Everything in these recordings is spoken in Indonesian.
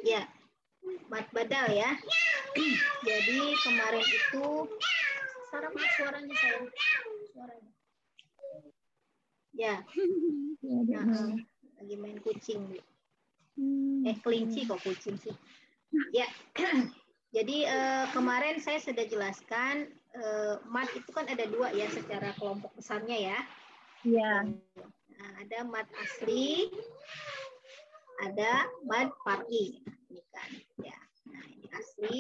Ya, mat badal ya. Jadi kemarin itu suaranya saya. Suaranya. Ya. Nah, lagi main kucing. Kelinci kok kucing sih. Ya. Jadi kemarin saya sudah jelaskan mat itu kan ada dua ya secara kelompok besarnya ya. Iya. Nah, ada mat asli, ada mat far'i. Ini kan ya. Nah, ini asli.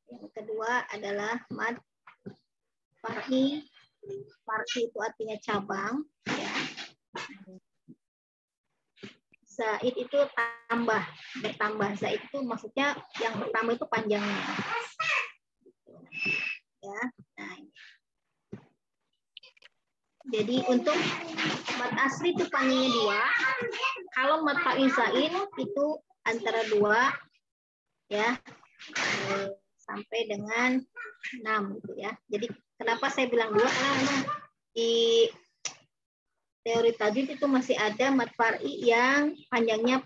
Yang kedua adalah mat far'i. Far'i itu artinya cabang ya. Zaid itu bertambah. Zaid itu maksudnya yang pertama itu panjangnya. Ya. Nah, jadi untuk mat asli itu panjangnya 2. Kalau mat far'i zaid itu antara 2 ya sampai dengan 6 gitu ya. Jadi kenapa saya bilang 2? Karena memang di teori tajwid itu masih ada mat far'i yang panjangnya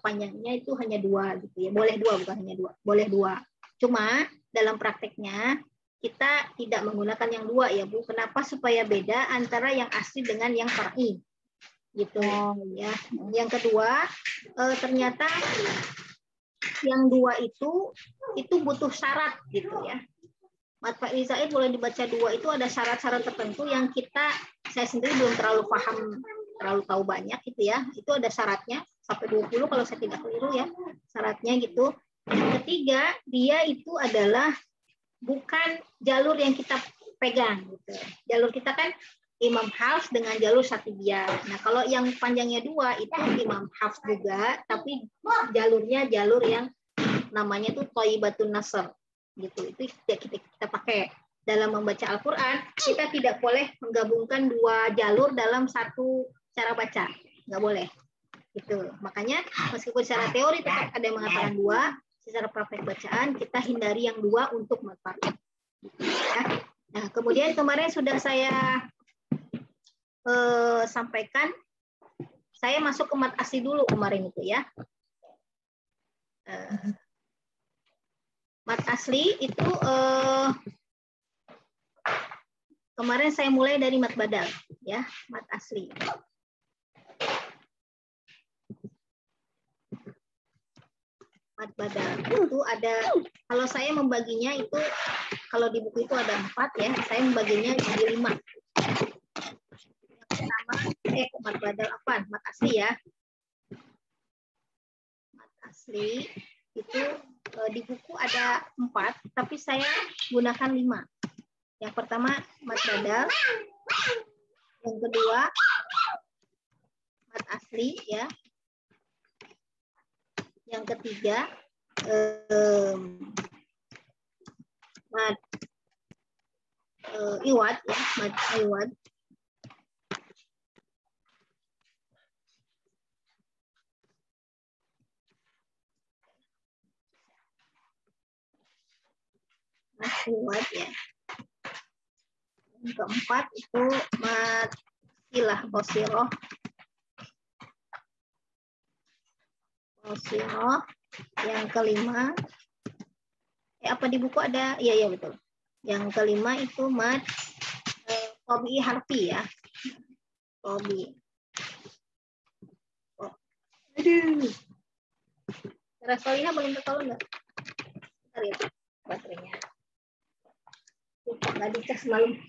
itu hanya 2 gitu ya. Boleh 2 bukan hanya 2. Boleh 2. Cuma dalam prakteknya kita tidak menggunakan yang 2 ya Bu. Kenapa? Supaya beda antara yang asli dengan yang far'i. Gitu ya. Yang kedua, ternyata yang 2 itu butuh syarat gitu ya. Mat far'i zaid boleh dibaca 2 itu ada syarat-syarat tertentu yang saya sendiri belum terlalu tahu banyak gitu ya. Itu ada syaratnya sampai 20 kalau saya tidak keliru ya. Syaratnya gitu. Yang ketiga, dia itu adalah bukan jalur yang kita pegang gitu. Jalur kita kan Imam Hafs dengan jalur Syatibiyah. Nah, kalau yang panjangnya 2 itu Imam Hafs juga, tapi jalurnya jalur yang namanya tuh Thayyibatun Nasr gitu. Itu kita pakai dalam membaca Al-Qur'an. Kita tidak boleh menggabungkan 2 jalur dalam satu cara baca, nggak boleh gitu. Makanya meskipun secara teori tetap ada yang mengatakan 2, secara praktek bacaan kita hindari yang 2 untuk mat far'i ya. Nah, kemudian kemarin sudah saya sampaikan, saya masuk ke mat asli dulu kemarin itu ya. Mat asli itu kemarin saya mulai dari mat badal ya, mat asli. Mat badal itu ada, kalau saya membaginya itu, kalau di buku itu ada 4 ya, saya membaginya jadi 5. Yang pertama, mat badal apa? Mat asli ya. Mat asli itu di buku ada 4, tapi saya gunakan 5. Yang pertama mat badal, yang kedua mat asli ya, yang ketiga mat iwad ya, mat iwad. Mat iwad ya. Yang keempat itu mat silah qasiroh. Yang kelima, apa di buku ada? Iya betul. Yang kelima itu mat tabi'i harfi ya. Tabi'i. Aduh. Rasulina belum tertahu enggak? Bentar ya, baterainya. Nggak dicas malam.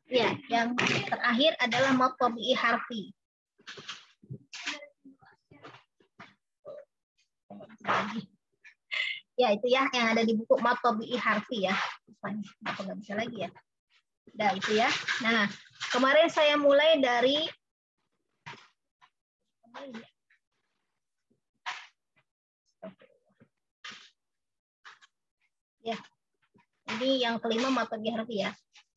Ya, yang terakhir adalah mat tabi'i harfi. Ya, itu ya yang ada di buku mat tabi'i harfi ya. Kenapa nggak bisa lagi ya? Nah, itu ya. Nah, kemarin saya mulai dari ya. Ini yang kelima mat tabi'i harfi ya.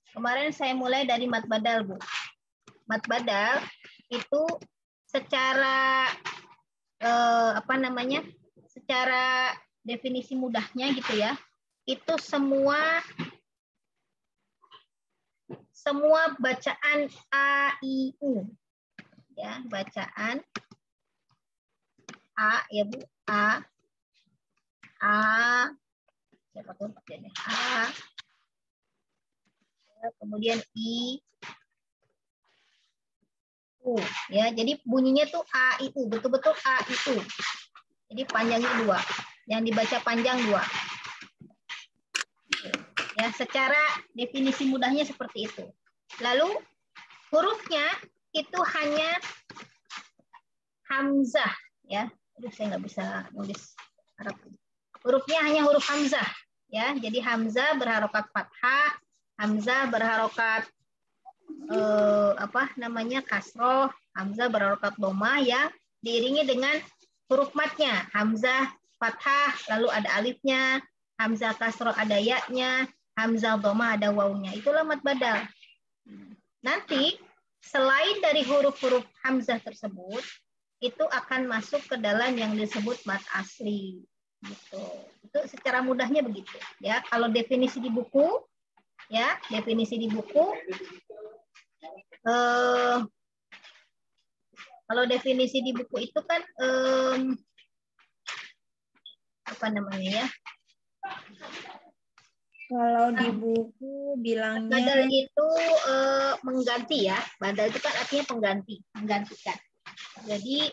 Kemarin saya mulai dari mat badal, Bu. Mat badal itu secara secara definisi mudahnya gitu ya. itu semua bacaan A, I, U. Ya, bacaan A ya Bu, A, siapapun pakainya A, kemudian I, U. Ya, jadi bunyinya tuh A, I, U, betul-betul A, I, U. Jadi panjangnya 2, yang dibaca panjang 2. Ya, secara definisi mudahnya seperti itu. Lalu hurufnya itu hanya hamzah, ya. Aduh, saya nggak bisa nulis Arab. Hurufnya hanya huruf hamzah, ya. Jadi hamzah berharokat fathah, hamzah berharokat kasroh, hamzah berharokat dhamma ya, diiringi dengan huruf matnya, hamzah fathah, lalu ada alifnya, hamzah kasroh ada ya-nya, hamzah dhamma ada wawunya. Itulah mad badal. Nanti selain dari huruf-huruf hamzah tersebut, itu akan masuk ke dalam yang disebut mad asli. Gitu. Itu secara mudahnya begitu. Ya, kalau definisi di buku, ya definisi di buku. Kalau definisi di buku itu kan apa namanya ya? Kalau di buku bilangnya badal itu mengganti ya. Badal itu kan artinya pengganti, menggantikan. Jadi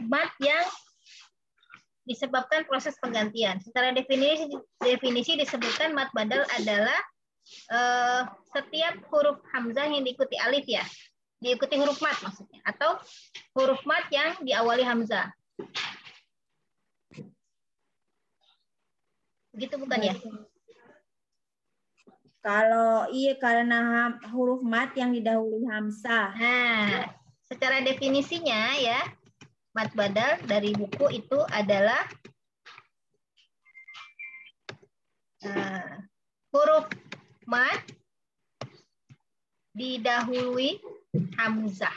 mad yang disebabkan proses penggantian. Secara definisi disebutkan mad badal adalah setiap huruf hamzah yang diikuti alif ya, diikuti huruf mad maksudnya, atau huruf mad yang diawali hamzah. Begitu bukan ya? Kalau iya karena huruf mad yang didahului hamzah. Nah, secara definisinya ya, mad badal dari buku itu adalah huruf mad didahului hamzah.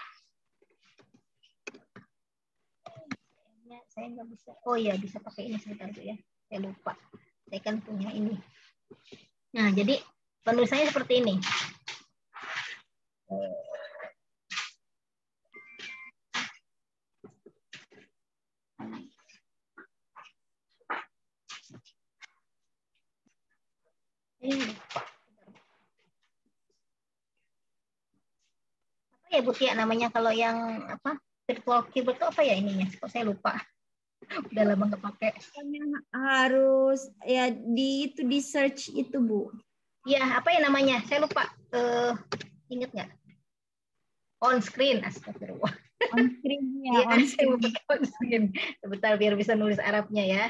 Saya nggak bisa. Oh iya, bisa pakai ini sebentar Bu ya. Saya lupa. Saya kan punya ini. Nah, jadi penulisannya seperti ini. Apa ya Bu Tia namanya kalau yang apa? Virtual keyboard itu apa ya ininya? Kok saya lupa. Udah lama nggak pakai. Harus ya di search itu Bu. Iya, apa ya namanya? Saya lupa. Ingat nggak? On screen, astagfirullah. On screen ya, on screen. On screen. Sebentar biar bisa nulis Arabnya ya.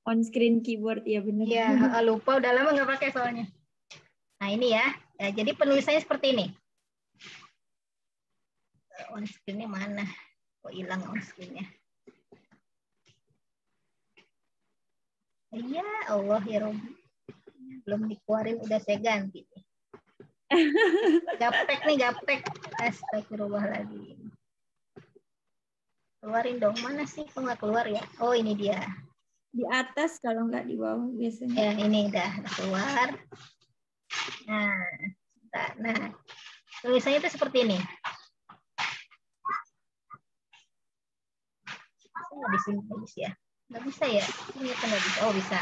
On screen keyboard ya benar. Iya, lupa udah lama nggak pakai soalnya. Nah ini ya. Jadi penulisannya seperti ini. On screen-nya mana? Kok hilang on screen-nya? Ya Allah ya Robi. Belum dikeluarin udah saya ganti. Gaptek nih, gaptek. Astagfirullahaladzim. Keluarin dong. Mana sih? Kok nggak keluar ya? Oh ini dia. Di atas kalau nggak di bawah biasanya. Ya ini udah keluar. Nah, tulisannya itu seperti ini. Nggak bisa ya? Nggak bisa ya? Ternyata nggak bisa. Oh bisa.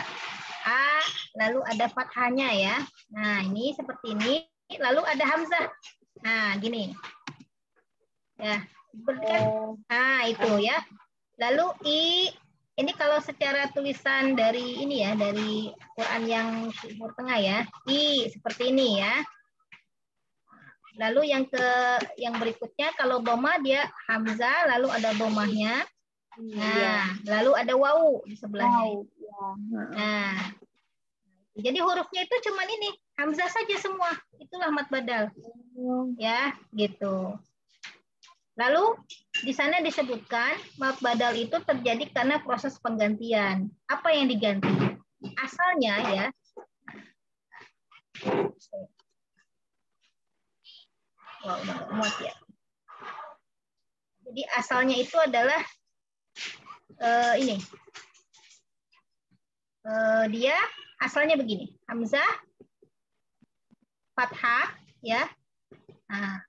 A, lalu ada fathahnya ya. Nah ini seperti ini. Lalu ada hamzah. Nah gini. Ya. Nah itu ya. Lalu I. Ini kalau secara tulisan dari ini ya, dari Quran yang Timur Tengah ya, I seperti ini ya. Lalu yang berikutnya kalau dhamma dia hamzah, lalu ada dhammahnya. Nah, lalu ada wawu di sebelahnya. Nah, jadi hurufnya itu cuman ini, hamzah saja semua. Itulah mad badal. Ya, gitu. Lalu di sana disebutkan mad badal itu terjadi karena proses penggantian. Apa yang diganti? Asalnya ya. Wah, udah nggak muat ya. Jadi asalnya itu adalah ini. dia asalnya begini. Hamzah, fathah, ya. Nah,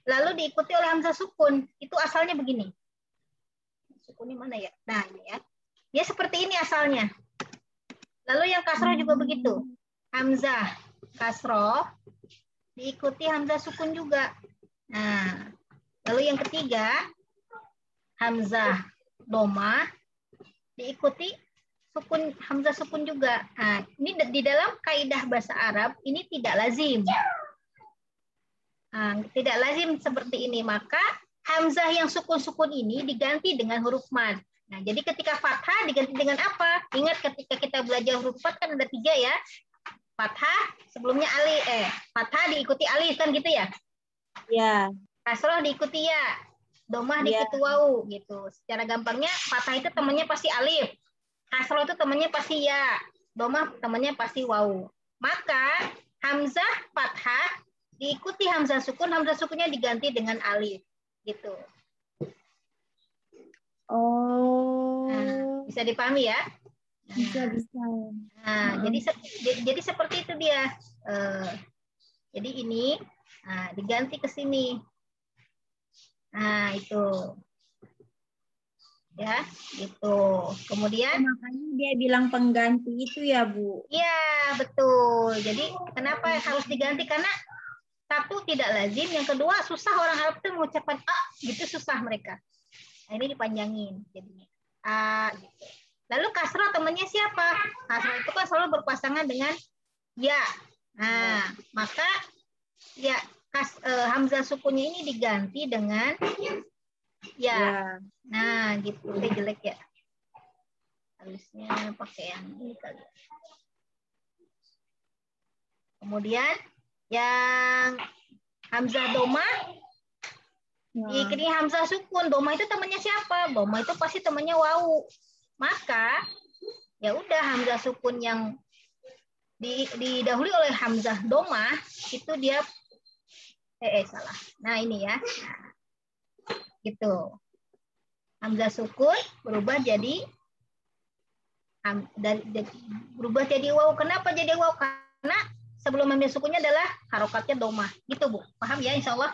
lalu diikuti oleh hamzah sukun. Itu asalnya begini. Sukunnya mana ya? Nah, ini ya. Dia seperti ini asalnya. Lalu yang kasroh juga begitu. Hamzah, kasroh, diikuti hamzah sukun juga. Nah, lalu yang ketiga, hamzah, domah, diikuti sukun, hamzah sukun juga. Nah, ini di dalam kaidah bahasa Arab, ini tidak lazim. Nah, tidak lazim seperti ini, maka hamzah yang sukun-sukun ini diganti dengan huruf mad. Nah, jadi ketika fathah diganti dengan apa? Ingat ketika kita belajar huruf mad kan ada 3 ya. Fathah sebelumnya alif, fathah diikuti alif kan gitu ya? Ya. Kasroh diikuti ya. Domah Ya. diikuti wau gitu. Secara gampangnya fathah itu temannya pasti alif. Kasroh itu temannya pasti ya. Domah temannya pasti wau. Maka hamzah fathah diikuti hamzah sukunnya diganti dengan alif, gitu. Oh. Nah, bisa dipahami ya? Bisa. Nah, jadi seperti itu dia. Jadi ini, nah, diganti ke sini. Nah, itu. Ya, gitu. Kemudian. Makanya dia bilang pengganti itu ya, Bu? Iya, betul. Jadi kenapa harus diganti? Karena satu tidak lazim, yang kedua susah orang Arab itu mengucapkan a, gitu susah mereka. Nah, ini dipanjangin jadinya a gitu. Lalu kasroh temannya siapa? Kasroh itu kan selalu berpasangan dengan ya. Nah, maka ya hamzah sukunnya ini diganti dengan ya. Nah, gitu. Ini jelek ya. Harusnya pakai yang ini kali. Kemudian yang hamzah domah diikuti hamzah sukun. Domah itu temannya siapa? Domah itu pasti temannya wau. Maka ya udah hamzah sukun yang didahului oleh hamzah domah itu dia salah. Nah, ini ya. Nah, gitu. Hamzah sukun berubah jadi berubah jadi wau. Kenapa jadi wau? Karena sebelum hamzah sukunnya adalah harokatnya domah. Gitu, Bu. Paham ya, insya Allah?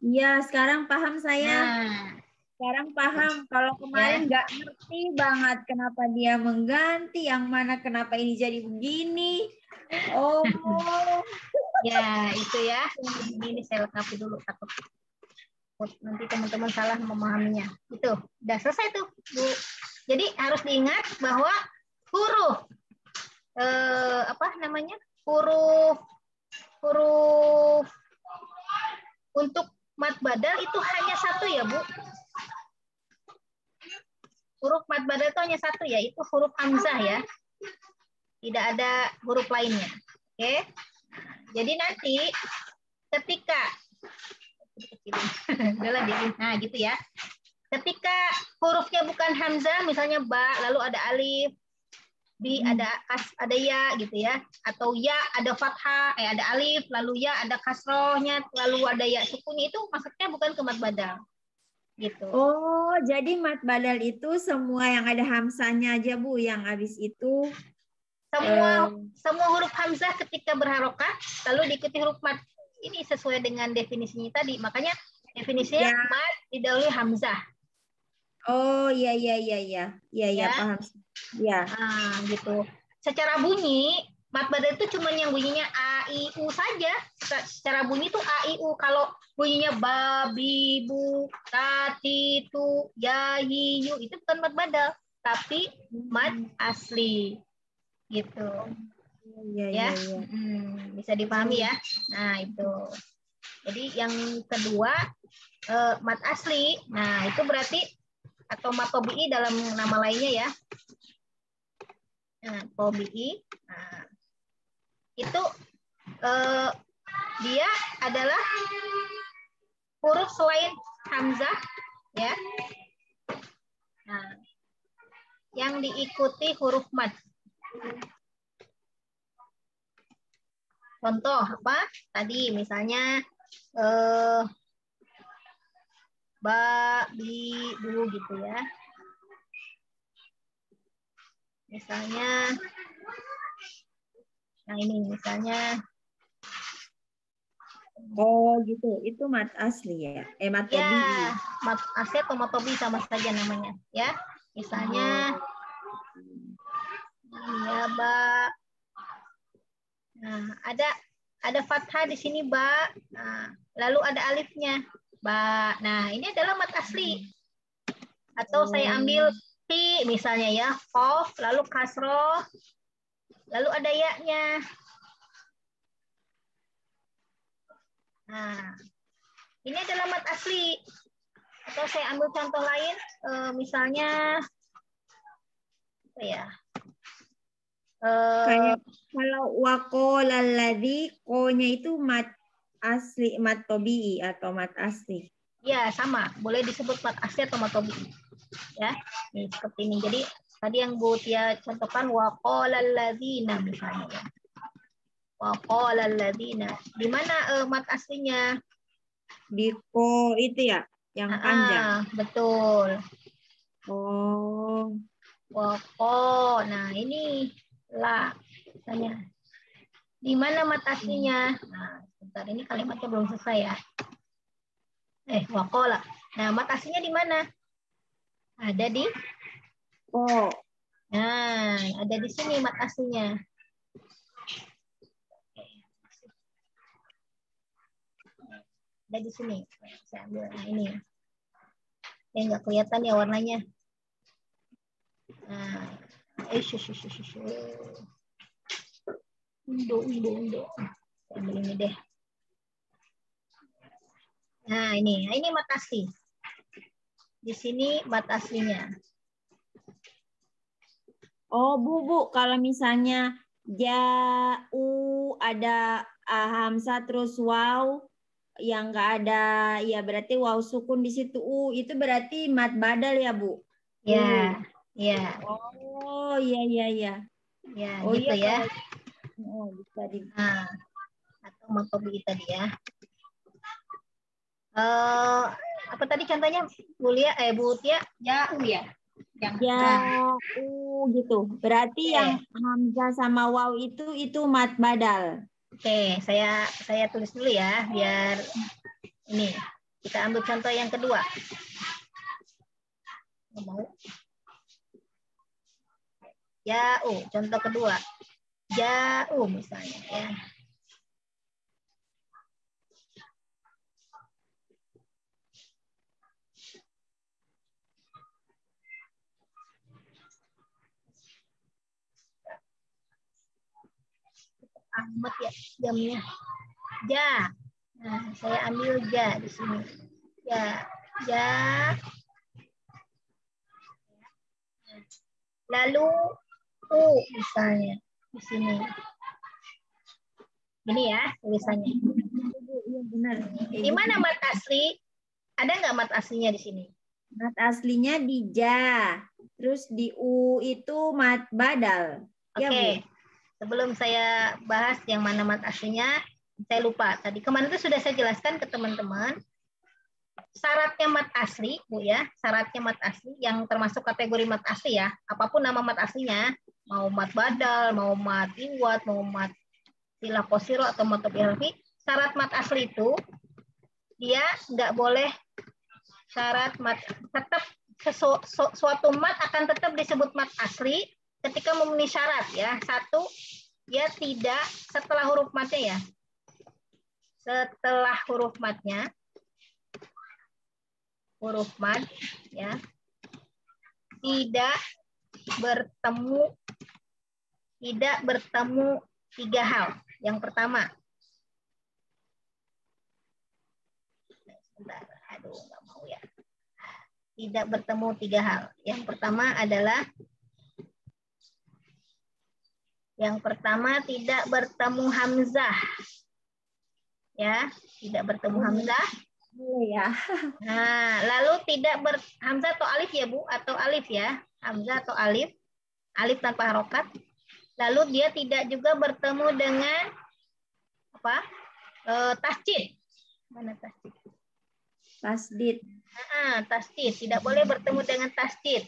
Iya, sekarang paham saya. Nah, sekarang paham. Kalau kemarin nggak ngerti banget kenapa dia mengganti, yang mana kenapa ini jadi begini. Oh. Ya, itu ya. Ini saya lengkapi dulu. Takut nanti teman-teman salah memahaminya. Itu, udah selesai tuh, Bu. Jadi harus diingat bahwa huruf huruf untuk mad badal itu hanya satu ya, Bu. Huruf mad badal itu hanya satu, yaitu huruf hamzah ya. Tidak ada huruf lainnya. Oke. Jadi nanti ketika nah gitu ya. Ketika hurufnya bukan hamzah, misalnya ba, lalu ada alif, bi ada ya gitu ya, atau ya ada fathah, ada alif, lalu ya ada kasrohnya, lalu ada ya sukunnya, itu maksudnya bukan ke mad badal. Gitu. Oh, jadi mad badal itu semua yang ada hamzahnya aja, Bu, yang habis itu semua huruf hamzah ketika berharokat lalu diikuti huruf mad. Ini sesuai dengan definisinya tadi. Makanya definisinya ya. Mad didahului hamzah. Oh, iya paham. Ya. Nah, gitu. Secara bunyi mad badal itu cuma yang bunyinya a i u saja. Secara bunyi itu a i u. Kalau bunyinya ba bi bu ta ti tu ya yi yu itu bukan mad badal, tapi mad asli. Gitu. Ya. Bisa dipahami ya. Nah, itu. Jadi yang kedua mad asli. Nah, itu berarti atau mad tobi'i dalam nama lainnya ya. Nah, tobi'i. Nah, itu dia adalah huruf selain hamzah ya. Nah, yang diikuti huruf mad. Contoh apa? Tadi misalnya ba, bi, bu gitu ya. Misalnya, nah ini misalnya. Oh gitu, itu mat asli ya? Mat Ya, tobii. mat asli atau mat tobii sama saja namanya. Ya, misalnya, ini ya, Mbak. Nah, ada fathah di sini, Mbak. Nah, lalu ada alifnya, Mbak. Nah, ini adalah mat asli. Atau saya ambil ti misalnya ya, qaf, lalu kasroh, lalu ada ya-nya. Nah, ini adalah mat asli. Atau saya ambil contoh lain, misalnya apa ya? Kayak kalau waqalalladzi, ko-nya itu mat asli, mat tobii atau mat asli. Ya, sama. Boleh disebut mat asli atau mat tobii. Ya, ini seperti ini. Jadi tadi yang Bu Tia contohkan waqalalladzina misalnya ya. Waqalalladzina. Di mana mat aslinya? Di ko itu ya, yang panjang. Betul. Oh. Waqo. Nah, ini la misalnya. Di mana mat aslinya? Nah, sebentar ini kalimatnya belum selesai ya. Waqala. Nah, mat aslinya di mana? Ada di Ko. Nah, ada di sini mat aslinya. Ada di sini. Saya ambil nah ini. Nggak kelihatan ya warnanya. Nah, undo. Saya ambil ini deh. Nah, ini mat asli. Di sini mat aslinya. Oh, Bu, kalau misalnya ada hamzah terus waw yang enggak ada, ya berarti waw sukun di situ itu berarti mat badal ya, Bu? Ya, ya. Oh, iya. Ya, Oh gitu iya, ya. Bisa di. Nah, atau mat tobii tadi ya. Apa tadi contohnya Bu Tia? Jauh ya. Gitu. Berarti yang hamzah sama waw itu mat badal. Oke, saya tulis dulu ya biar ini. Kita ambil contoh yang kedua. Contoh kedua. Jauh misalnya ya. Amat ya jamnya. Ja. Nah, saya ambil ja di sini. Ja. Lalu misalnya di sini. Ini ya tulisannya. Iya benar. Di mana mat asli? Ada nggak mat aslinya di sini? Mat aslinya di ja. Terus di u itu mat badal. Oke. Ya, Bu? Sebelum saya bahas yang mana mat aslinya, saya lupa. Tadi kemarin itu sudah saya jelaskan ke teman-teman. Syaratnya mat asli, Bu ya. Syaratnya mat asli yang termasuk kategori mat asli ya. Apapun nama mat aslinya, mau mat badal, mau mat iwat, mau mat silah kosiro atau mat tobi. Syarat mat asli itu dia nggak boleh syarat mat, tetap suatu mat akan tetap disebut mat asli ketika memenuhi syarat ya. Satu, dia tidak setelah huruf matnya ya. Setelah huruf matnya, huruf mat ya, tidak bertemu tiga hal. Yang pertama, sebentar, nggak mau ya. Tidak bertemu tiga hal. Yang pertama adalah tidak bertemu hamzah. Ya, tidak bertemu hamzah. Ya. Nah, lalu tidak hamzah atau alif ya, Bu, atau alif ya. Hamzah atau alif. Alif tanpa harokat. Lalu dia tidak juga bertemu dengan apa? Tasdid. Mana tasdid? Tasdid. Tasdid. Tidak boleh bertemu dengan tasdid.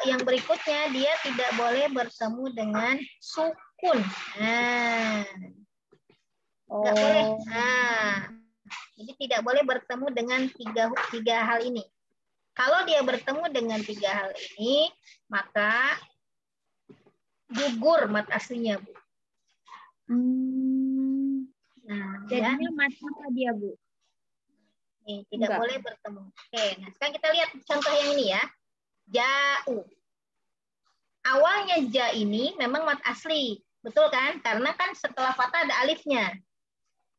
Yang berikutnya dia tidak boleh bertemu dengan sukun. Nah, nggak boleh. Nah, jadi tidak boleh bertemu dengan tiga hal ini. Kalau dia bertemu dengan tiga hal ini, maka gugur mat aslinya, Bu. Nah, jadinya mat apa dia, Bu? Nih, tidak boleh bertemu. Oke, nah sekarang kita lihat contoh yang ini ya. Ja'u. Awalnya ja ini memang mat asli, betul kan? Karena kan setelah fathah ada alifnya.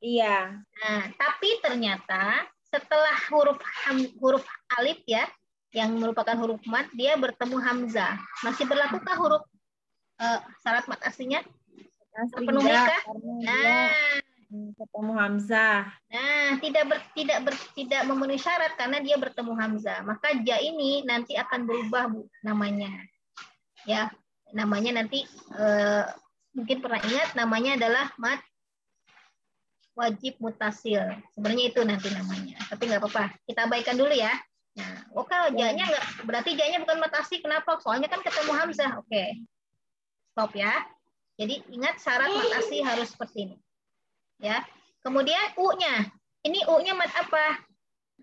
Iya. Nah, tapi ternyata setelah huruf alif ya, yang merupakan huruf mat, dia bertemu hamzah. Masih berlakukah huruf syarat mat aslinya? Terpenuhikah? Nah, ketemu hamzah. Nah, tidak memenuhi syarat karena dia bertemu hamzah. Maka ja ini nanti akan berubah, Bu, namanya. Ya, namanya nanti mungkin pernah ingat namanya adalah mat wajib mutasil. Sebenarnya itu nanti namanya. Tapi nggak apa-apa. Kita abaikan dulu ya. Nah, oke, ja-nya nggak berarti ja-nya bukan mat asli. Kenapa? Soalnya kan ketemu hamzah. Oke. Stop ya. Jadi ingat syarat mat asli harus seperti ini. Ya. Kemudian U-nya. Ini U-nya mat apa?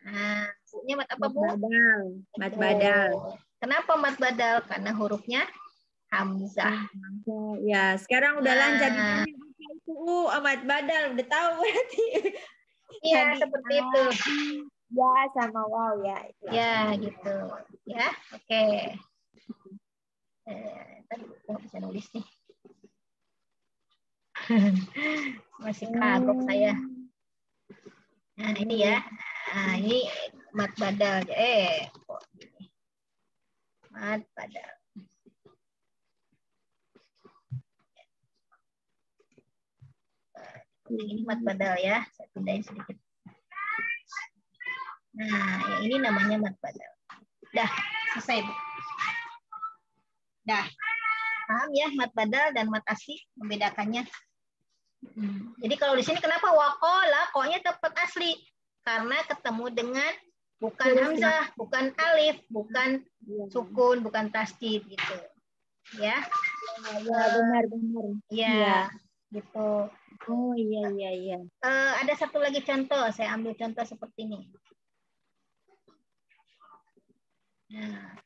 Nah, U-nya mat apa, Bu? Mat badal. Kenapa mat badal? Karena hurufnya hamzah. Ya, sekarang udah lancar. Itu mat badal. Udah tahu berarti. Iya, seperti itu. Ya, sama wow ya. Ya, gitu. Ya, oke. Tadi nggak bisa nulis nih. Masih kagok saya. Nah, ini ya. Nah, ini mat badal. Mat badal. Ini mat badal ya. Saya pindahin sedikit. Nah, yang ini namanya mat badal. Dah, selesai, Bu. Dah. Paham ya mat badal dan mat asli membedakannya? Jadi kalau di sini kenapa waqala, ko-nya tetap asli karena ketemu dengan bukan hamzah, bukan alif, bukan sukun, bukan tasdid gitu. Ya. Ya, benar. Ya, gitu. Oh, iya. Ada satu lagi contoh, saya ambil contoh seperti ini. Nah,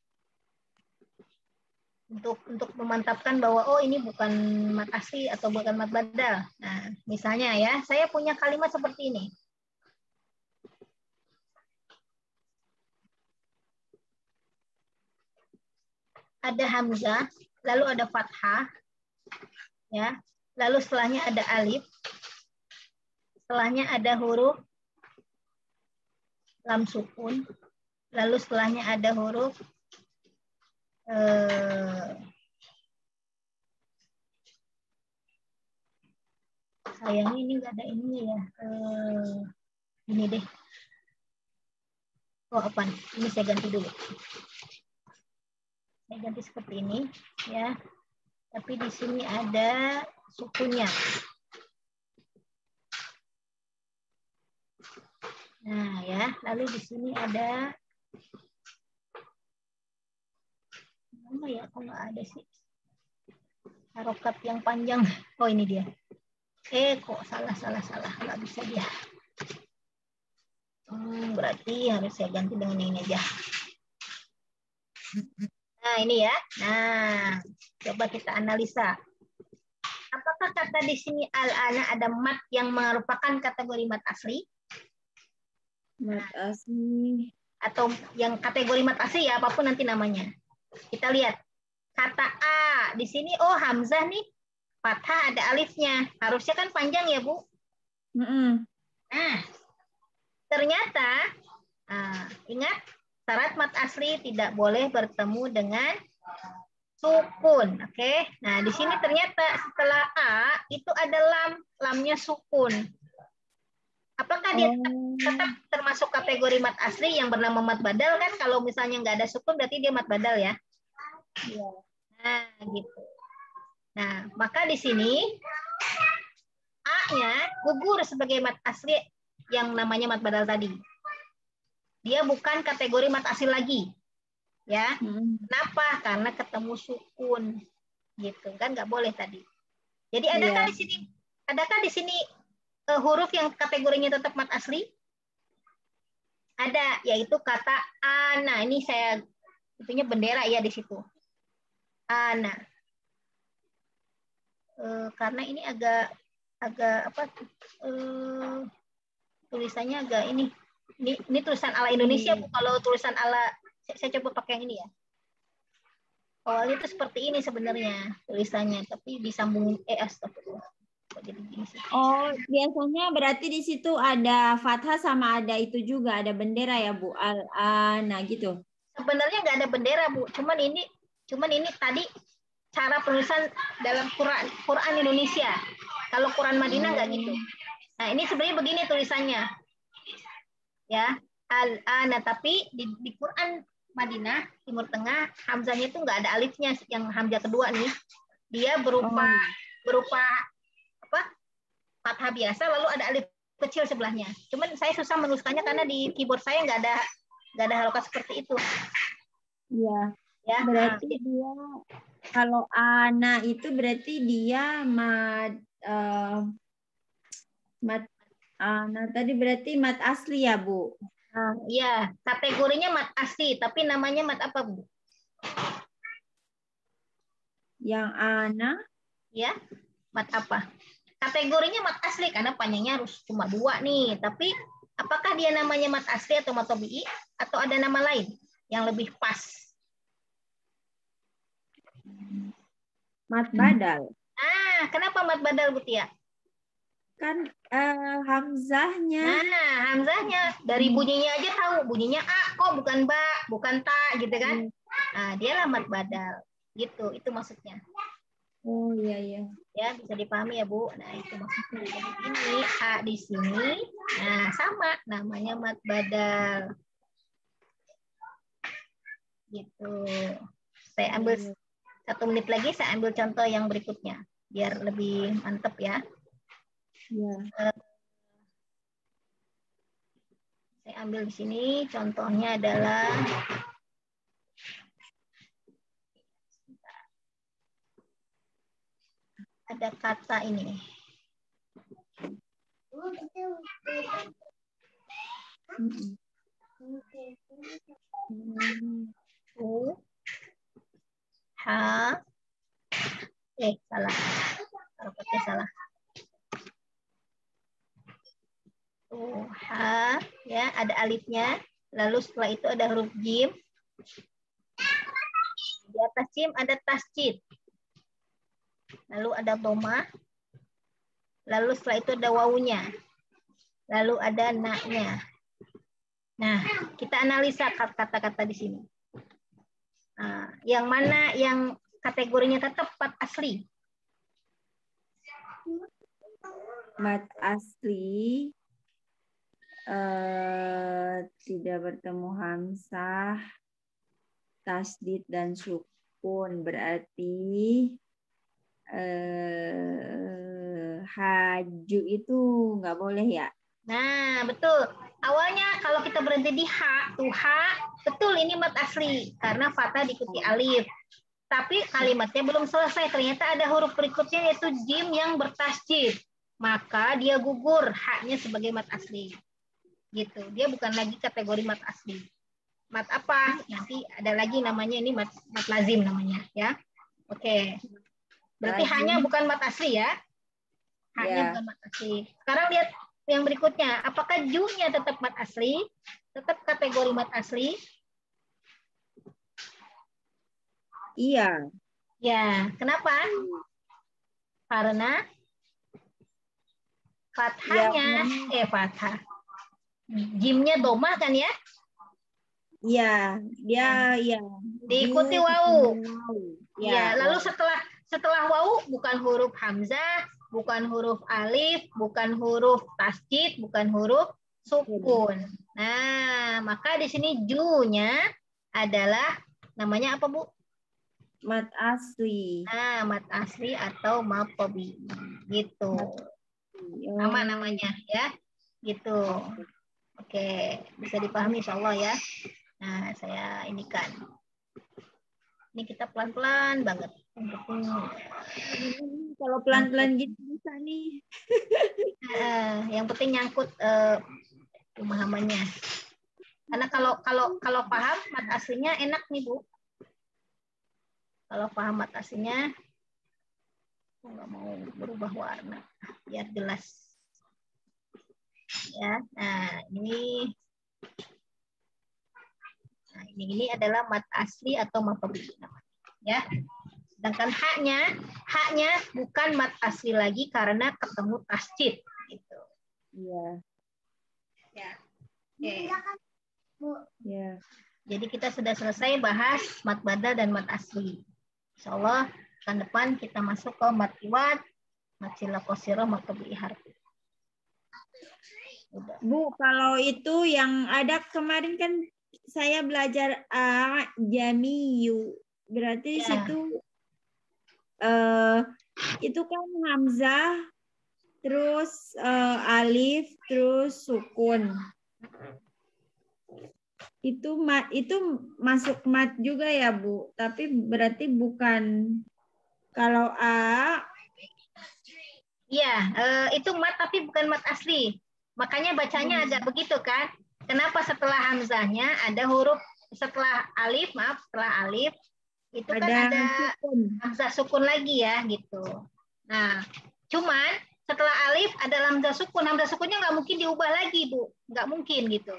untuk memantapkan bahwa oh ini bukan mat asli atau bukan mat badal. Nah, misalnya ya, saya punya kalimat seperti ini. Ada hamzah, lalu ada fathah, ya. Lalu setelahnya ada alif, setelahnya ada huruf lam sukun, lalu setelahnya ada huruf sayangnya ini nggak ada ininya ya. Ini deh. Oh, apa? Ini saya ganti dulu. Saya ganti seperti ini, ya. Tapi di sini ada sukunnya. Nah, ya. Lalu di sini ada mana ya? Kok nggak ada sih? Harokat yang panjang. Oh, ini dia. Kok salah. Nggak bisa dia. Berarti harus saya ganti dengan ini aja. Nah, ini ya. Nah, coba kita analisa. Apakah kata di sini al-ana ada mat yang merupakan kategori mat asli? Mat asli. Atau yang kategori mat asli ya, apapun nanti namanya. Kita lihat. Kata A, di sini oh hamzah nih, fathah ada alifnya. Harusnya kan panjang ya, Bu? Nah, ternyata, ingat, syarat mat asli tidak boleh bertemu dengan sukun. Oke. Nah, di sini ternyata setelah A, itu ada lam. Lamnya sukun. Apakah dia tetap termasuk kategori mat asli yang bernama mat badal kan? Kalau misalnya nggak ada sukun, berarti dia mat badal ya? Iya. Nah, gitu. Nah, maka di sini A-nya gugur sebagai mat asli yang namanya mat badal tadi. Dia bukan kategori mat asli lagi. Ya, kenapa? Karena ketemu sukun, gitu kan? Nggak boleh tadi. Jadi adakah di sini huruf yang kategorinya tetap mat asli? Ada, yaitu kata ana. Ini saya itunya bendera ya di situ. Ana. Karena ini agak apa? Tulisannya agak ini tulisan ala Indonesia Bu. Kalau tulisan ala saya coba pakai yang ini ya. Awalnya itu seperti ini sebenarnya tulisannya, tapi disambungin astagfirullah. Jadi gini sih. Oh, biasanya berarti di situ ada fathah sama ada itu juga, ada bendera ya Bu, al-ana gitu. Sebenarnya nggak ada bendera Bu, cuman ini tadi cara penulisan dalam Quran Indonesia. Kalau Quran Madinah nggak gitu. Nah ini sebenarnya begini tulisannya, ya al-ana, tapi di Quran Madinah Timur Tengah hamzahnya itu nggak ada alifnya, yang hamzah kedua nih, dia berupa apa? Fathah biasa lalu ada alif kecil sebelahnya. Cuman saya susah menuliskannya karena di keyboard saya nggak ada harokat seperti itu. Iya. Ya. Berarti dia kalau ana itu berarti dia mat ana tadi berarti mat asli ya Bu? Iya, kategorinya mat asli, tapi namanya mat apa Bu? Yang ana? Ya, mat apa? Kategorinya mat asli karena panjangnya harus cuma 2 nih. Tapi apakah dia namanya mat asli atau mat tabii atau ada nama lain yang lebih pas? Mat badal. Kenapa mat badal Bu Tia? Kan hamzahnya. Nah, hamzahnya dari bunyinya aja tahu, bunyinya a kok bukan ba, bukan ta gitu kan? Nah, dia lah mat badal. Gitu, itu maksudnya. Oh iya. Ya, bisa dipahami ya Bu. Nah, itu maksudnya. Jadi ini a di sini, nah sama namanya mat badal. Gitu. Saya ambil 1 menit lagi, saya ambil contoh yang berikutnya biar lebih mantep ya. Ya. Saya ambil di sini contohnya adalah ada kata ini. Salah. Harokatnya salah. Ya, ada alifnya. Lalu setelah itu ada huruf jim. Di atas jim ada tasjid. Lalu ada doma. Lalu setelah itu ada wawunya. Lalu ada na-nya. Nah, kita analisa kata-kata di sini. Yang mana yang kategorinya tetap mat asli? Mat asli tidak bertemu hamzah, tasdid dan sukun, berarti haju itu nggak boleh ya? Nah, betul. Awalnya kalau kita berhenti di ha, betul ini mat asli karena fathah diikuti alif. Tapi kalimatnya belum selesai. Ternyata ada huruf berikutnya yaitu jim yang bertasjid. Maka dia gugur haknya sebagai mat asli. Gitu. Dia bukan lagi kategori mat asli. Mat apa? Nanti ada lagi namanya ini mat lazim namanya ya. Oke. Berarti hanya bukan mat asli ya. Haknya bukan mat asli. Sekarang lihat yang berikutnya. Apakah ju-nya tetap mat asli? Tetap kategori mat asli? Iya. Ya, kenapa? Karena fathahnya, fathah. Jimnya domah kan ya? Iya, dia ya. Diikuti wawu. Ya, lalu setelah wawu bukan huruf hamzah, bukan huruf alif, bukan huruf tasjid, bukan huruf sukun. Nah, maka di sini ju-nya adalah namanya apa, Bu? Mat asli. Nah, mat asli atau mat tabii. Gitu. Sama namanya ya. Gitu. Oke, bisa dipahami insyaallah ya. Nah, saya ini kan. Ini kita pelan-pelan banget. Kalau pelan-pelan gitu bisa nih. Yang penting nyangkut pemahamannya. Karena kalau paham mat aslinya enak nih Bu. Kalau paham mat aslinya, aku nggak mau berubah warna biar jelas. Ya, nah ini adalah mat asli atau mat tabi'i namanya. Ya, sedangkan haknya bukan mat asli lagi karena ketemu tasdid. Gitu. Iya. Ya. Oke. Ya. Jadi kita sudah selesai bahas mat badal dan mat asli. Insya Allah pekan depan kita masuk ke mat iwad, mat sila qasirah, mat tabi'i harfi. Bu, kalau itu yang ada kemarin kan saya belajar jamiyu. Berarti di situ itu kan hamzah, terus alif, terus sukun. Itu masuk mat juga ya, Bu. Tapi berarti bukan kalau A. Iya, itu mat tapi bukan mat asli. Makanya bacanya agak begitu kan? Kenapa setelah hamzahnya ada huruf setelah alif itu kan ada hamzah sukun lagi ya gitu. Nah, cuman setelah alif ada hamzah sukun. Hamzah sukunnya nggak mungkin diubah lagi, Bu. Nggak mungkin gitu.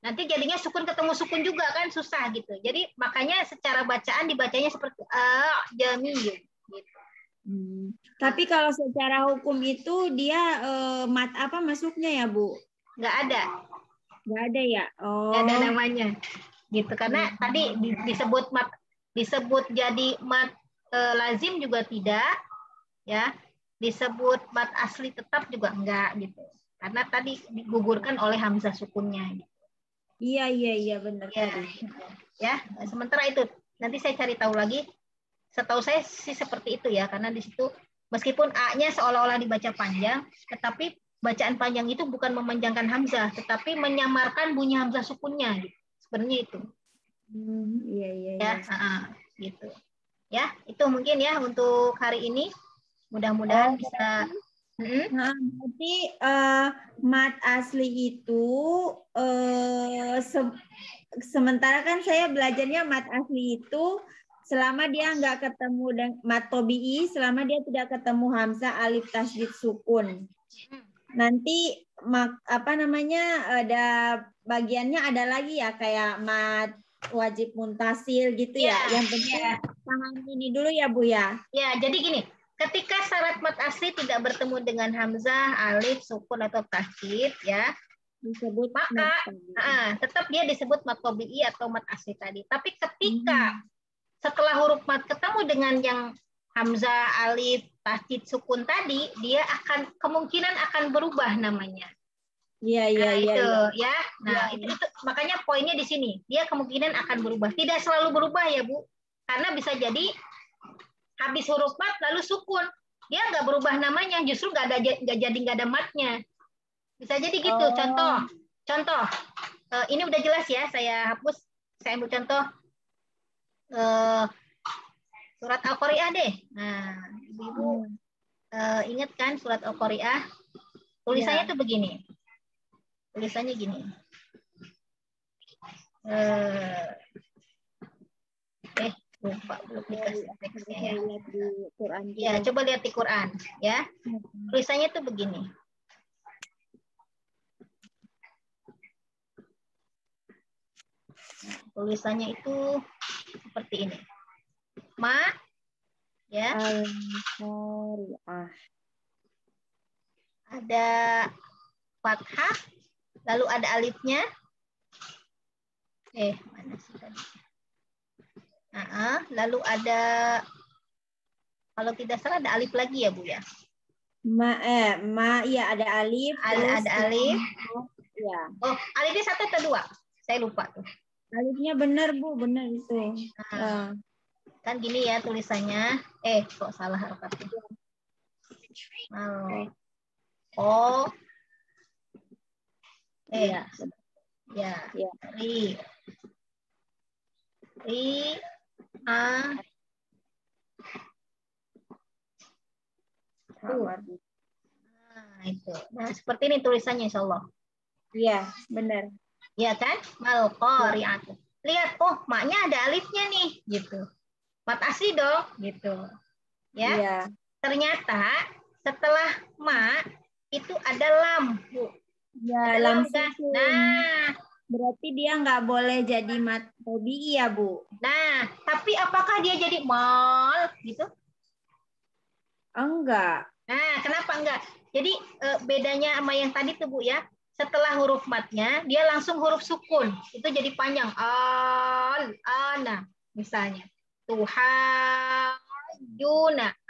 Nanti jadinya sukun ketemu sukun juga kan susah gitu. Jadi makanya secara bacaan dibacanya seperti jamiyun gitu. Tapi kalau secara hukum itu dia mat apa masuknya ya, Bu? Nggak ada. Nggak ada ya? Oh. Nggak ada namanya. Gitu. Karena tadi disebut jadi mat lazim juga tidak. Ya. Disebut mat asli tetap juga enggak gitu. Karena tadi digugurkan oleh hamzah sukunnya. Gitu. Iya benar tadi. Ya, sementara itu nanti saya cari tahu lagi. Setahu saya sih seperti itu ya, karena di situ meskipun A-nya seolah-olah dibaca panjang, tetapi bacaan panjang itu bukan memanjangkan hamzah, tetapi menyamarkan bunyi hamzah sukunnya. Gitu. Sebenarnya itu. Iya. Ya, gitu. Ya, itu mungkin ya untuk hari ini. Mudah-mudahan bisa. Berarti mat asli itu sementara kan saya belajarnya mat asli itu selama dia nggak ketemu dengan mat tabi'i, selama dia tidak ketemu hamzah, alif, tasdid, sukun. Nanti apa namanya ada bagiannya ada lagi ya kayak mat wajib muntasil gitu ya. Yang penting paham ini dulu ya Bu ya. Ya, jadi gini. Ketika syarat mat asli tidak bertemu dengan hamzah, alif, sukun atau tasdid ya, disebut maka tetap dia disebut mat tabi'i atau mat asli tadi. Tapi ketika setelah huruf mat ketemu dengan yang hamzah, alif, tasdid, sukun tadi, dia akan kemungkinan akan berubah namanya. Iya. Ya. Nah, itu makanya poinnya di sini. Dia kemungkinan akan berubah. Tidak selalu berubah ya, Bu. Karena bisa jadi habis huruf mat lalu sukun. Dia nggak berubah namanya, justru nggak ada matnya. Bisa jadi gitu. Contoh. Ini udah jelas ya, saya hapus. Saya ambil contoh. Surat Al-Qari'ah deh. Nah, Ibu ingat kan surat Al-Qari'ah? Tulisannya tuh begini. Tulisannya gini. Lupa belum dikasih teksnya ya. Ya, coba lihat di Quran ya. Tulisannya tuh begini. Nah, tulisannya itu seperti ini. Ma ya. Ada fathah, lalu ada alifnya. Mana sih tadi? Lalu ada, kalau tidak salah ada alif lagi ya Bu ya. Ya ada alif. Ada alif. Ya. Oh, alifnya 1 atau 2? Saya lupa tuh. Alifnya benar Bu, benar itu. Kan gini ya tulisannya. Kok salah harokatnya? Ah. Nah, itu. Nah, seperti ini tulisannya insya Allah. Iya, benar. Iya kan? Mal-qari'atu. Lihat, oh, maknya ada alifnya nih, gitu. Mat asli dong, gitu. Ya. Iya. Ternyata setelah ma itu ada lam, Bu. Ya, Ada lam kan? sukun. Nah, Berarti dia nggak boleh jadi mat tobi'i ya, Bu? nah, tapi apakah dia jadi mal gitu? Enggak. Nah, kenapa enggak? Jadi bedanya sama yang tadi tuh Bu ya, setelah huruf matnya dia langsung huruf sukun. Itu jadi panjang. Al, ana misalnya. Tuhajuna.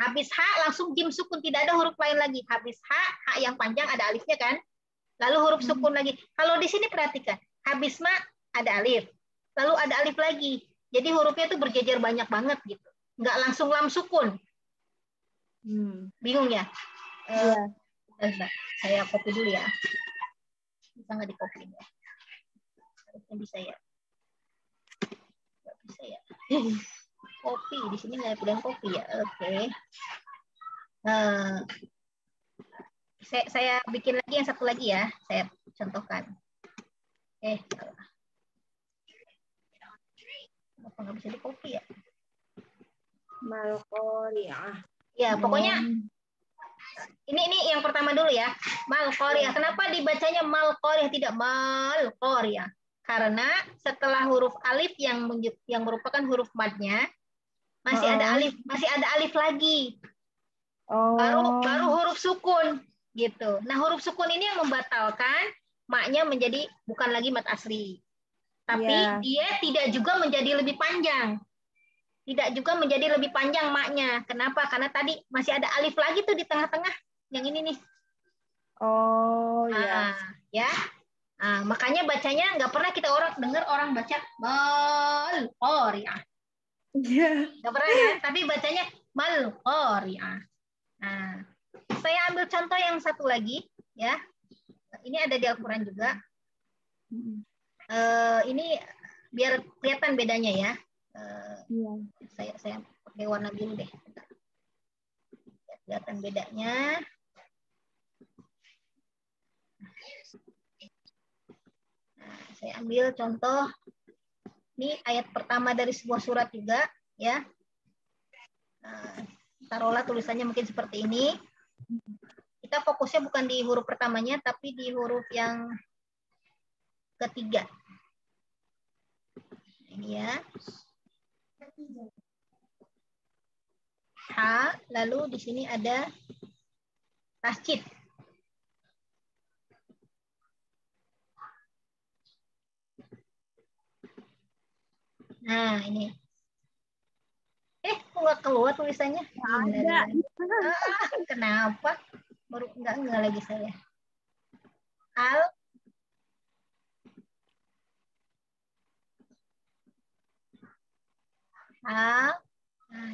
Habis ha langsung jim sukun, tidak ada huruf lain lagi. Habis ha yang panjang ada alifnya kan? Lalu huruf sukun lagi. Kalau di sini perhatikan, habis ma ada alif. Lalu ada alif lagi. Jadi hurufnya tuh berjejer banyak banget gitu. Enggak langsung lam sukun. Bingung ya? Iya. Saya copy dulu ya. Bisa nggak di copy ya? Harusnya bisa ya. Nggak bisa ya. Copy di sini nggak ada copy ya. Oke. Saya bikin lagi yang satu lagi ya. Saya contohkan. Kenapa nggak bisa di copy ya? Mal-qari'ah. Ya pokoknya. Ini yang pertama dulu ya. Mal-qari'ah. Kenapa dibacanya mal-qari'ah tidak mal-qari'ah? Karena setelah huruf alif yang merupakan huruf madnya masih ada alif lagi. Baru huruf sukun gitu. Nah, huruf sukun ini yang membatalkan maknya menjadi bukan lagi mad asli. Tapi dia tidak juga menjadi lebih panjang. Tidak juga menjadi lebih panjang maknya. Kenapa? Karena tadi masih ada alif lagi tuh di tengah-tengah. Yang ini nih. Ya. Nah, makanya bacanya nggak pernah kita dengar orang baca mal-qari'ah. Nggak pernah kan? Tapi bacanya mal-qari'ah. Nah, saya ambil contoh yang satu lagi ya. Ini ada di Al-Quran juga. Ini biar kelihatan bedanya ya. Saya pakai warna biru deh. Kelihatan bedanya. Nah, saya ambil contoh. Ini ayat pertama dari sebuah surat juga, ya. Taruhlah tulisannya mungkin seperti ini. Kita fokusnya bukan di huruf pertamanya, tapi di huruf yang ketiga. Ini ya. Ha, lalu di sini ada tasjid. Nah, ini. Kok nggak keluar tulisannya? Ada. Kenapa? Baru nggak lagi saya. Nah,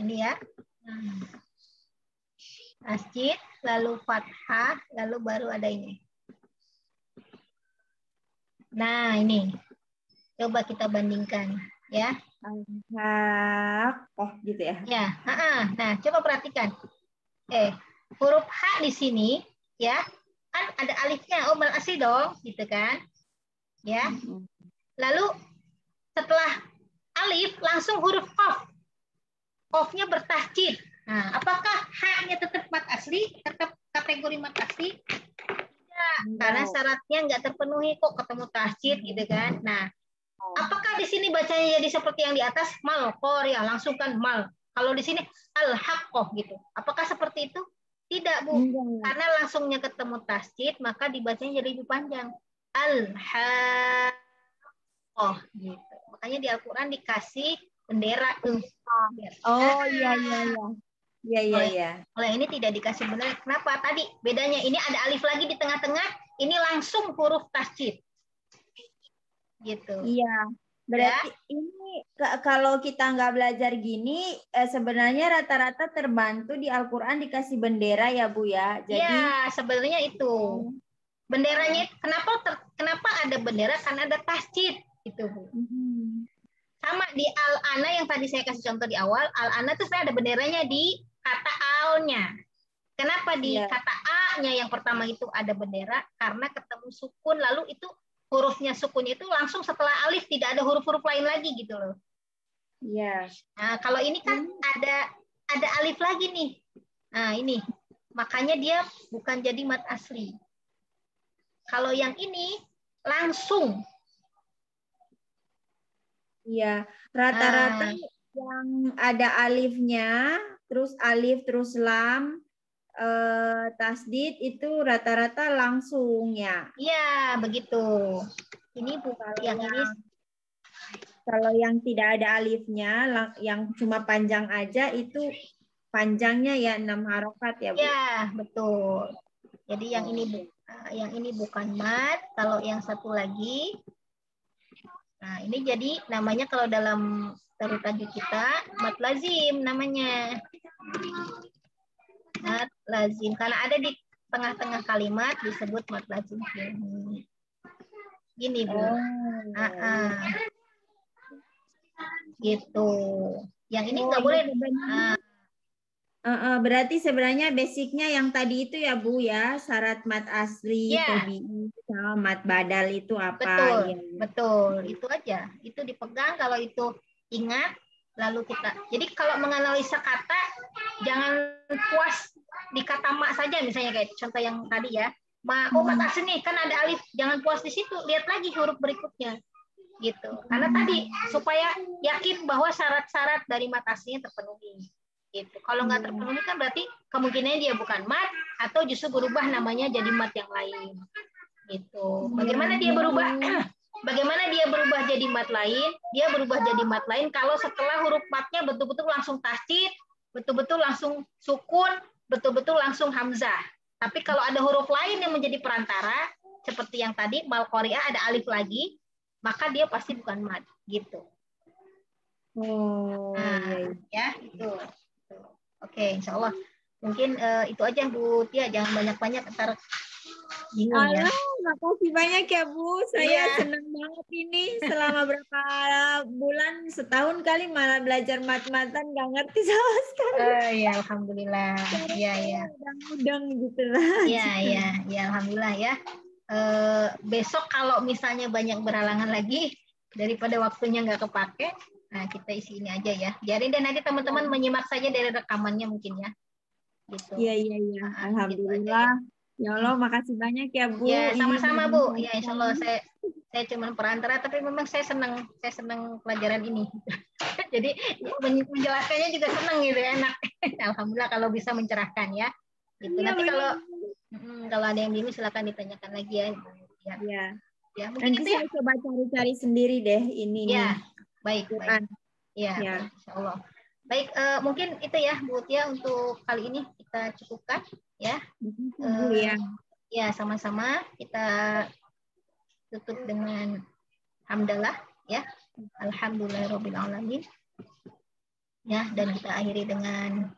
ini ya. Masjid, lalu fathah, lalu baru ada ini. Nah, ini. Coba kita bandingkan, ya. Gitu ya. Ya, nah coba perhatikan. Huruf H di sini, ya, kan ada alifnya, mal asli dong, gitu kan? Ya. Lalu setelah alif langsung huruf qaf. Qafnya bertasjid. Nah, apakah H-nya tetap mad asli, tetap kategori mad asli? Tidak, karena syaratnya nggak terpenuhi kok ketemu tasjid gitu kan. Nah, apakah di sini bacanya jadi seperti yang di atas mal-qari'ah, langsung kan mal. Kalau di sini al-haqqah gitu. Apakah seperti itu? Tidak, Bu. Karena langsungnya ketemu tasjid, maka dibacanya jadi lebih panjang. Al-haqqah gitu. Makanya di Al-Qur'an dikasih bendera. Iya. Oleh ini tidak dikasih bendera. Kenapa? Tadi bedanya ini ada alif lagi di tengah-tengah, ini langsung huruf tasjid. Gitu. Iya. Berarti ini kalau kita nggak belajar gini, sebenarnya rata-rata terbantu di Al-Quran dikasih bendera ya Bu ya. Jadi ya, sebenarnya itu. Benderanya kenapa ada bendera? Karena ada tasjid gitu Bu. Sama di al-ana yang tadi saya kasih contoh di awal, al-ana itu saya ada benderanya di kata al-nya. Kenapa di kata a-nya yang pertama itu ada bendera? Karena ketemu sukun, lalu itu hurufnya sukunnya itu langsung setelah alif, tidak ada huruf-huruf lain lagi gitu loh. Iya. Nah, kalau ini kan ada alif lagi nih. Nah, ini. Makanya dia bukan jadi mad asli. Kalau yang ini langsung. Iya, rata-rata yang ada alifnya, terus alif, terus lam, tasdid itu rata-rata langsung ya. Iya, begitu. Ini yang ini. Kalau yang tidak ada alifnya, yang cuma panjang aja itu panjangnya ya 6 harokat ya, Bu? Ya, betul. Jadi yang ini bukan mat. Kalau yang satu lagi, nah ini jadi namanya kalau dalam tarut tajuk kita mat lazim namanya. Mat lazim karena ada di tengah-tengah kalimat disebut mat lazim. Gini, Bu. Gitu. Yang ini nggak boleh. Berarti sebenarnya basicnya yang tadi itu ya, Bu ya, syarat mat asli, tobi'i, sama mat badal itu apa? Betul, ya. Betul. Itu aja. Itu dipegang, kalau itu ingat, lalu kita. Jadi kalau menganalisa kata, jangan puas di kata mak saja, misalnya kayak contoh yang tadi ya. Mat asli nih, kan ada alif. Jangan puas di situ, lihat lagi huruf berikutnya. Gitu. Karena tadi supaya yakin bahwa syarat-syarat dari mat aslinya terpenuhi. Gitu. Kalau nggak terpenuhi kan berarti kemungkinannya dia bukan mat atau justru berubah namanya jadi mat yang lain. Gitu. Bagaimana dia berubah? Bagaimana dia berubah jadi mat lain? Dia berubah jadi mat lain kalau setelah huruf matnya betul-betul langsung tasdid, betul-betul langsung sukun, betul-betul langsung hamzah. Tapi kalau ada huruf lain yang menjadi perantara, seperti yang tadi mal qari'ah ada alif lagi, maka dia pasti bukan mat. Gitu. Ya itu. Oke, insya Allah. Mungkin itu aja Bu Tia, jangan banyak-banyak ntar bingung ya. Makasih banyak ya Bu, saya senang banget ini selama berapa bulan, setahun kali malah belajar mat-matan nggak ngerti sama sekali. Ya alhamdulillah. Iya. Udang gitu lah. Iya, alhamdulillah ya. Besok kalau misalnya banyak berhalangan lagi daripada waktunya nggak kepake, nah kita isi ini aja ya. Biarin deh nanti teman-teman menyimak saja dari rekamannya mungkin ya. Gitu. Iya. Alhamdulillah. Gitu ya Allah, makasih banyak ya Bu. Ya, sama-sama Bu. Ya, insya Allah saya cuma perantara, tapi memang saya senang pelajaran ini. Jadi menjelaskannya juga senang gitu, enak. Alhamdulillah kalau bisa mencerahkan ya. Gitu. Ya, nanti kalau ada yang bingung silakan ditanyakan lagi ya. Ya, mungkin nanti itu ya. Saya coba cari-cari sendiri deh ini. Ya, baik. Ya, ya. Insya Allah. Baik, mungkin itu ya Bu Tia untuk kali ini kita cukupkan ya. Ya, sama-sama kita tutup dengan hamdalah ya. Alhamdulillahirabbil alamin. Ya, dan kita akhiri dengan